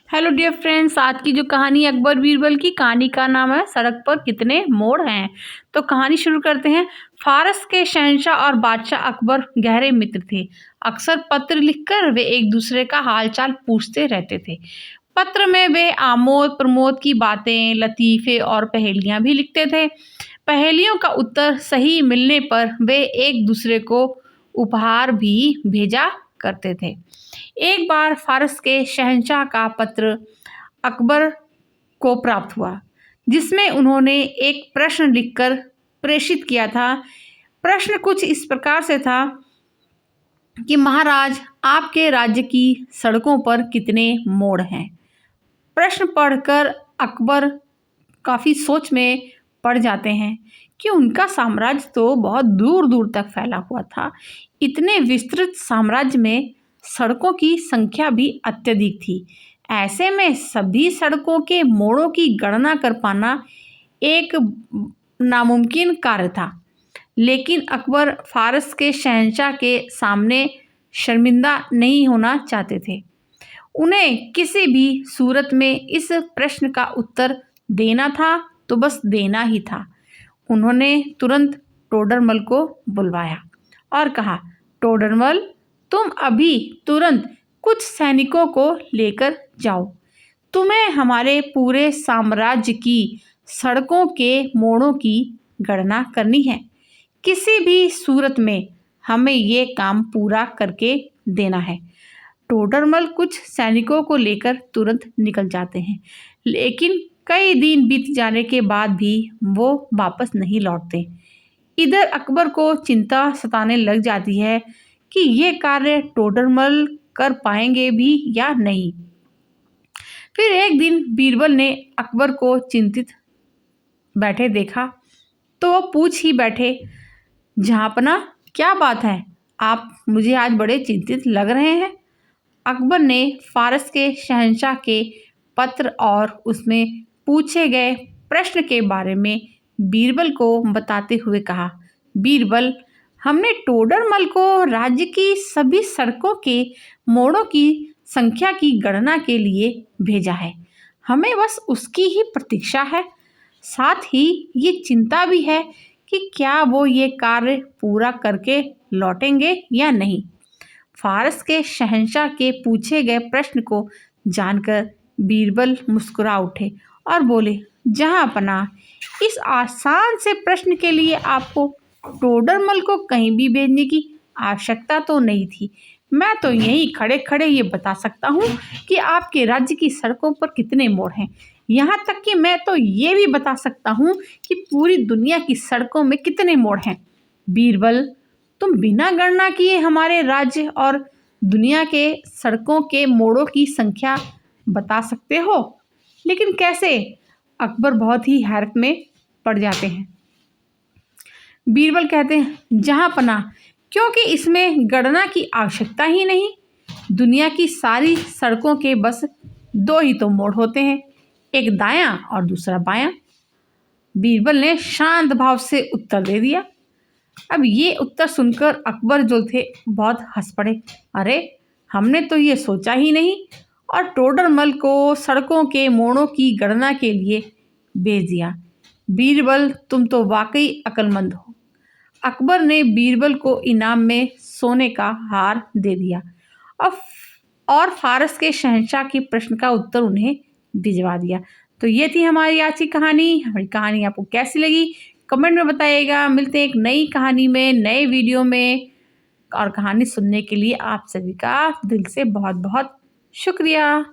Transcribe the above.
Hello dear friends, आज की जो कहानी अकबर बीरबल की कहानी का नाम है सड़क पर कितने मोड़ हैं। तो कहानी शुरू करते हैं। फारस के शहंशाह और बादशाह अकबर गहरे मित्र थे। अक्सर पत्र लिखकर वे एक दूसरे का हालचाल पूछते रहते थे। पत्र में वे आमोद प्रमोद की बातें, लतीफ़े और पहेलियां भी लिखते थे। पहेलियों का उत्तर सही मिलने पर वे एक दूसरे को उपहार भी भेजा करते थे। एक बार फारस के शहंशाह का पत्र अकबर को प्राप्त हुआ, जिसमें उन्होंने एक प्रश्न लिखकर प्रेषित किया था। प्रश्न कुछ इस प्रकार से था कि महाराज, आपके राज्य की सड़कों पर कितने मोड़ हैं। प्रश्न पढ़कर अकबर काफ़ी सोच में पड़ जाते हैं कि उनका साम्राज्य तो बहुत दूर दूर तक फैला हुआ था। इतने विस्तृत साम्राज्य में सड़कों की संख्या भी अत्यधिक थी। ऐसे में सभी सड़कों के मोड़ों की गणना कर पाना एक नामुमकिन कार्य था। लेकिन अकबर फारस के शहंशाह के सामने शर्मिंदा नहीं होना चाहते थे। उन्हें किसी भी सूरत में इस प्रश्न का उत्तर देना था तो बस देना ही था। उन्होंने तुरंत टोडरमल को बुलवाया और कहा, टोडरमल, तुम अभी तुरंत कुछ सैनिकों को लेकर जाओ। तुम्हें हमारे पूरे साम्राज्य की सड़कों के मोड़ों की गणना करनी है। किसी भी सूरत में हमें ये काम पूरा करके देना है। टोडरमल कुछ सैनिकों को लेकर तुरंत निकल जाते हैं, लेकिन कई दिन बीत जाने के बाद भी वो वापस नहीं लौटते। इधर अकबर को चिंता सताने लग जाती है कि ये कार्य टोडरमल कर पाएंगे भी या नहीं। फिर एक दिन बीरबल ने अकबर को चिंतित बैठे देखा तो वो पूछ ही बैठे, जहाँपना, क्या बात है, आप मुझे आज बड़े चिंतित लग रहे हैं। अकबर ने फारस के शहंशाह के पत्र और उसमें पूछे गए प्रश्न के बारे में बीरबल को बताते हुए कहा, बीरबल, हमने टोडरमल को राज्य की सभी सड़कों के मोड़ों की संख्या की गणना के लिए भेजा है। हमें बस उसकी ही प्रतीक्षा है। साथ ही ये चिंता भी है कि क्या वो ये कार्य पूरा करके लौटेंगे या नहीं। फारस के शहंशाह के पूछे गए प्रश्न को जानकर बीरबल मुस्कुरा उठे और बोले, जहाँपना, इस आसान से प्रश्न के लिए आपको टोडरमल को कहीं भी भेजने की आवश्यकता तो नहीं थी। मैं तो यहीं खड़े खड़े ये बता सकता हूँ कि आपके राज्य की सड़कों पर कितने मोड़ हैं। यहाँ तक कि मैं तो ये भी बता सकता हूँ कि पूरी दुनिया की सड़कों में कितने मोड़ हैं। बीरबल, तुम बिना गणना किए हमारे राज्य और दुनिया के सड़कों के मोड़ों की संख्या बता सकते हो, लेकिन कैसे? अकबर बहुत ही हैरत में पड़ जाते हैं। बीरबल कहते हैं, जहाँपना, क्योंकि इसमें गणना की आवश्यकता ही नहीं। दुनिया की सारी सड़कों के बस दो ही तो मोड़ होते हैं, एक दायां और दूसरा बायां। बीरबल ने शांत भाव से उत्तर दे दिया। अब ये उत्तर सुनकर अकबर जो थे बहुत हंस पड़े। अरे, हमने तो ये सोचा ही नहीं और टोडरमल को सड़कों के मोड़ों की गणना के लिए भेज दिया। बीरबल, तुम तो वाकई अक्लमंद हो। अकबर ने बीरबल को इनाम में सोने का हार दे दिया और फारस के शहंशाह के प्रश्न का उत्तर उन्हें भिजवा दिया। तो ये थी हमारी आज की कहानी। हमारी कहानी आपको कैसी लगी कमेंट में बताइएगा। मिलते हैं एक नई कहानी में, नए वीडियो में। और कहानी सुनने के लिए आप सभी का दिल से बहुत बहुत शुक्रिया।